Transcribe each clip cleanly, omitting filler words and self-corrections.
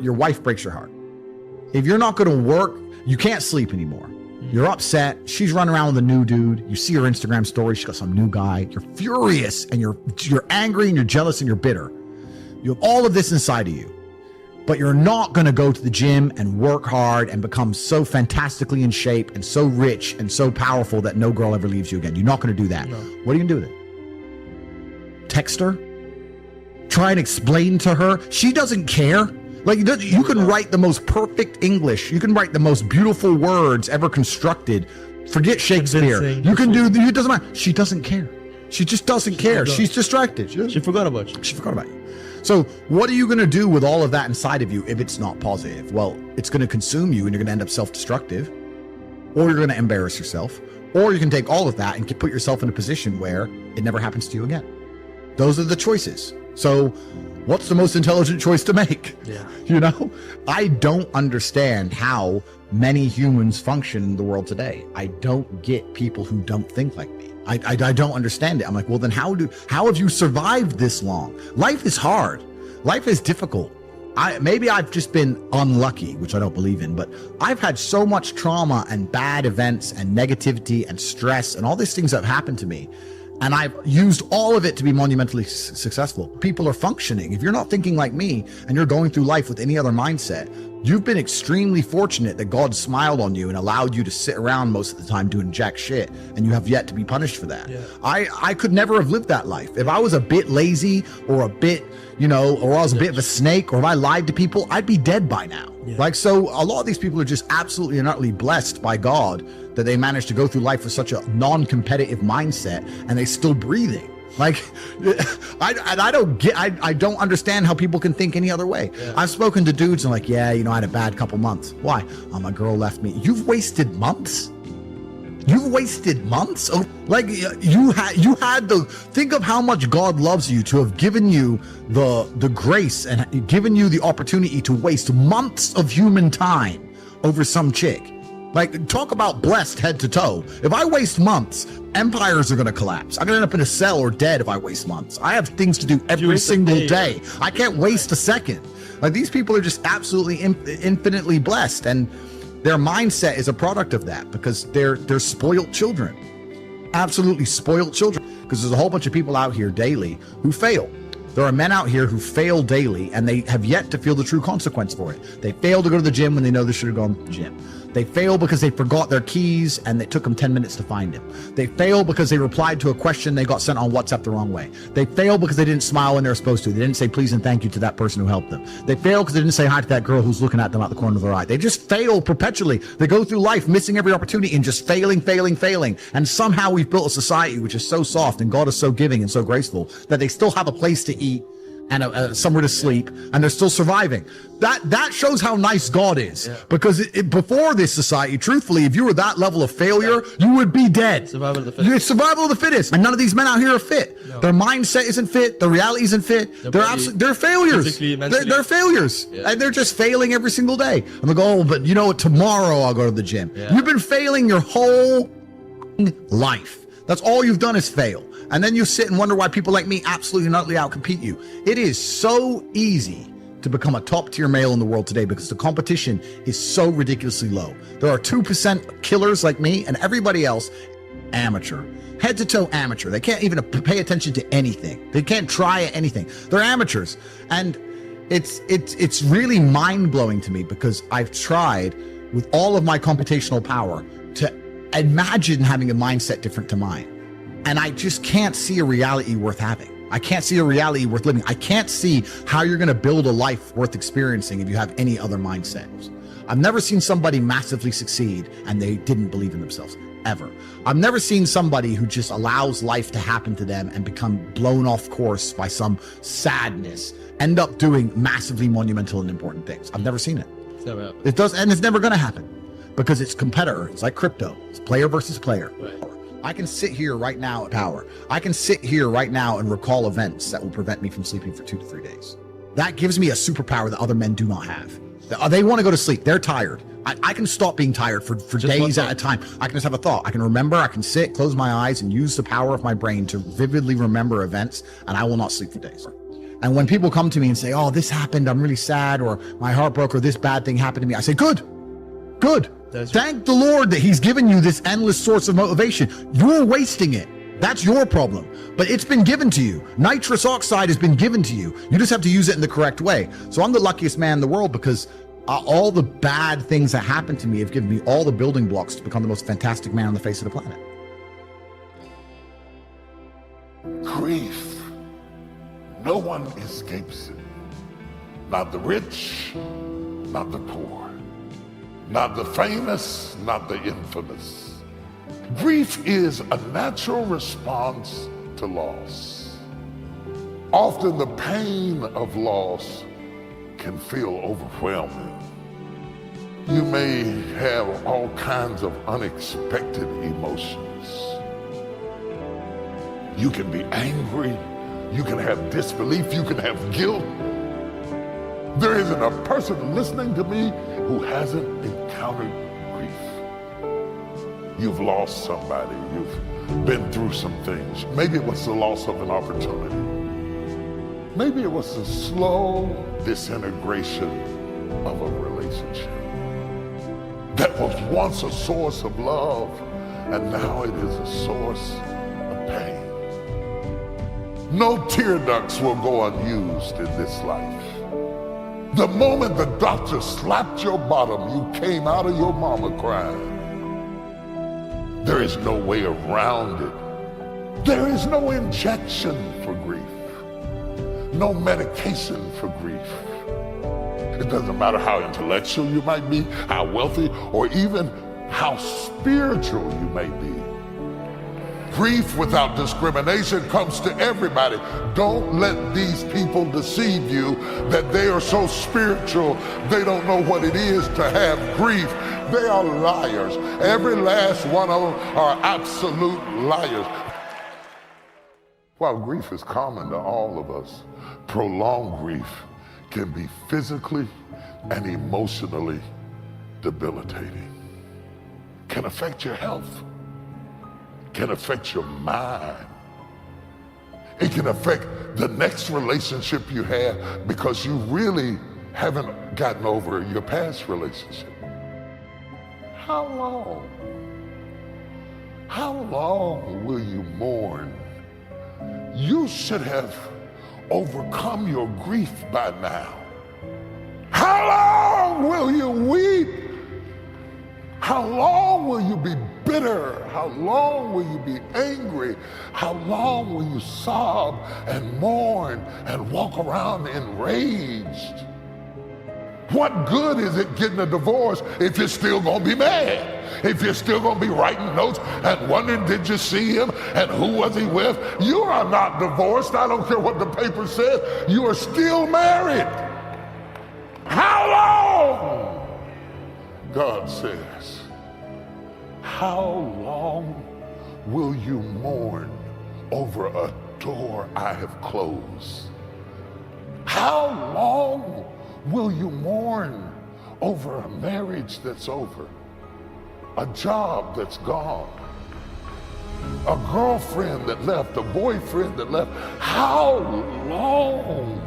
your wife breaks your heart. If you're not going to work, you can't sleep anymore. You're upset. She's running around with a new dude. You see her Instagram story. She's got some new guy. You're furious and you're angry and you're jealous and you're bitter. You have all of this inside of you, but you're not going to go to the gym and work hard and become so fantastically in shape and so rich and so powerful that no girl ever leaves you again. You're not going to do that. No. What are you going to do with it? Text her? Try and explain to her? She doesn't care. Like, you can write the most perfect English. You can write the most beautiful words ever constructed. Forget Shakespeare. You can do, it doesn't matter. She doesn't care. She just doesn't care. She's distracted. She forgot about you. She forgot about you. So what are you going to do with all of that inside of you if it's not positive? Well, it's going to consume you and you're going to end up self-destructive, or you're going to embarrass yourself, or you can take all of that and put yourself in a position where it never happens to you again. Those are the choices. So what's the most intelligent choice to make? Yeah. You know, I don't understand how many humans function in the world today. I don't get people who don't think like me. I don't understand it. I'm like, well, then how have you survived this long? Life is hard. Life is difficult. Maybe I've just been unlucky, which I don't believe in, but I've had so much trauma and bad events and negativity and stress and all these things that have happened to me. And I've used all of it to be monumentally successful. People are functioning. If you're not thinking like me and you're going through life with any other mindset, you've been extremely fortunate that God smiled on you and allowed you to sit around most of the time doing jack shit, and you have yet to be punished for that. Yeah. I could never have lived that life. If I was a bit lazy or a bit, you know, or I was a bit of a snake, or if I lied to people, I'd be dead by now. Yeah. Like, so a lot of these people are just absolutely and utterly blessed by God that they managed to go through life with such a non-competitive mindset and they still breathing. Like, I don't understand how people can think any other way. Yeah. I've spoken to dudes and like, yeah, you know, I had a bad couple months. Why? Oh, my girl left me. You've wasted months. You've wasted months. Oh, like you had the, think of how much God loves you to have given you the grace and given you the opportunity to waste months of human time over some chick. Like, talk about blessed head to toe. If I waste months, empires are going to collapse. I'm going to end up in a cell or dead if I waste months. I have things to do every single day. I can't waste a second. Like, these people are just absolutely infinitely blessed, and their mindset is a product of that because they're spoiled children. Absolutely spoiled children. Because there's a whole bunch of people out here daily who fail. There are men out here who fail daily and they have yet to feel the true consequence for it. They fail to go to the gym when they know they should have gone to the gym. They fail because they forgot their keys and it took them 10 minutes to find them. They fail because they replied to a question they got sent on WhatsApp the wrong way. They fail because they didn't smile when they were supposed to. They didn't say please and thank you to that person who helped them. They fail because they didn't say hi to that girl who's looking at them out the corner of their eye. They just fail perpetually. They go through life missing every opportunity and just failing. And somehow we've built a society which is so soft and God is so giving and so graceful that they still have a place to eat and somewhere to sleep, and they're still surviving. That shows how nice God is. Yeah. Because before this society, truthfully, if you were that level of failure, you would be dead. Survival of the fittest. Survival of the fittest. And none of these men out here are fit. No. Their mindset isn't fit. Their reality isn't fit. They're failures. They're failures. Yeah. And they're just failing every single day. And they go, oh, but you know what? Tomorrow I'll go to the gym. Yeah. You've been failing your whole life. That's all you've done is fail. And then you sit and wonder why people like me absolutely and utterly outcompete you. It is so easy to become a top tier male in the world today because the competition is so ridiculously low. There are 2% killers like me and everybody else amateur, head to toe amateur. They can't even pay attention to anything. They can't try anything. They're amateurs. And it's really mind blowing to me because I've tried with all of my computational power to imagine having a mindset different to mine. And I just can't see a reality worth having. I can't see a reality worth living. I can't see how you're going to build a life worth experiencing if you have any other mindset. I've never seen somebody massively succeed and they didn't believe in themselves, ever. I've never seen somebody who just allows life to happen to them and become blown off course by some sadness, end up doing massively monumental and important things. I've never seen it. It does, and it's never going to happen because it's competitor. It's like crypto. It's player versus player. Right. I can sit here right now at power. I can sit here right now and recall events that will prevent me from sleeping for 2 to 3 days. That gives me a superpower that other men do not have. They want to go to sleep. They're tired. I can stop being tired for days at a time. I can just have a thought. I can remember. I can sit, close my eyes, and use the power of my brain to vividly remember events, and I will not sleep for days. And when people come to me and say, oh, this happened, I'm really sad, or my heart broke, or this bad thing happened to me, I say, good. Thank the Lord that he's given you this endless source of motivation. You're wasting it. That's your problem. But it's been given to you. Nitrous oxide has been given to you. You just have to use it in the correct way. So I'm the luckiest man in the world because all the bad things that happened to me have given me all the building blocks to become the most fantastic man on the face of the planet. Grief. No one escapes it. Not the rich, not the poor, not the famous, not the infamous. Grief is a natural response to loss. Often the pain of loss can feel overwhelming. You may have all kinds of unexpected emotions. You can be angry, you can have disbelief, you can have guilt. There isn't a person listening to me who hasn't encountered grief. You've lost somebody, you've been through some things. Maybe it was the loss of an opportunity. Maybe it was the slow disintegration of a relationship that was once a source of love, and now it is a source of pain. No tear ducts will go unused in this life. The moment the doctor slapped your bottom, you came out of your mama crying. There is no way around it. There is no injection for grief. No medication for grief. It doesn't matter how intellectual you might be, how wealthy, or even how spiritual you may be. Grief without discrimination comes to everybody. Don't let these people deceive you that they are so spiritual they don't know what it is to have grief. They are liars. Every last one of them are absolute liars. While grief is common to all of us, prolonged grief can be physically and emotionally debilitating. Can affect your health. Can affect your mind. It can affect the next relationship you have because you really haven't gotten over your past relationship. How long? How long will you mourn? You should have overcome your grief by now. How long will you weep? How long will you be bitter? How long will you be angry? How long will you sob and mourn and walk around enraged? What good is it getting a divorce if you're still gonna be mad? If you're still gonna be writing notes and wondering, did you see him and who was he with? You are not divorced. I don't care what the paper says. You are still married. How long? God says, how long will you mourn over a door I have closed? How long will you mourn over a marriage that's over, a job that's gone, a girlfriend that left, a boyfriend that left? How long?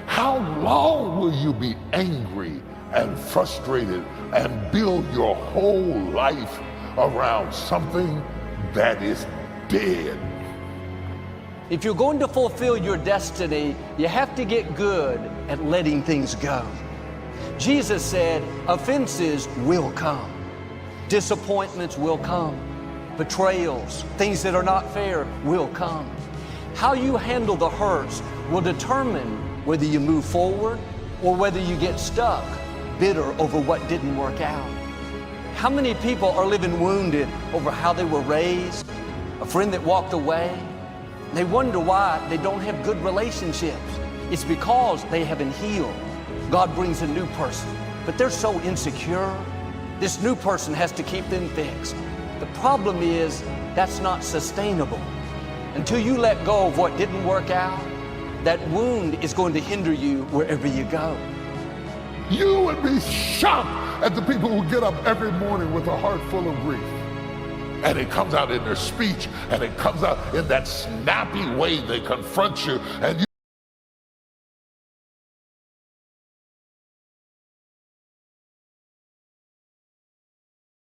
How long will you be angry and frustrated and build your whole life around something that is dead? If you're going to fulfill your destiny, you have to get good at letting things go. Jesus said, offenses will come. Disappointments will come. Betrayals, things that are not fair will come. How you handle the hurts will determine whether you move forward or whether you get stuck, bitter over what didn't work out. How many people are living wounded over how they were raised, a friend that walked away? They wonder why they don't have good relationships. It's because they haven't healed. God brings a new person, but they're so insecure. This new person has to keep them fixed. The problem is that's not sustainable. Until you let go of what didn't work out, that wound is going to hinder you wherever you go. You would be shocked at the people who get up every morning with a heart full of grief. And it comes out in their speech, and it comes out in that snappy way they confront you, and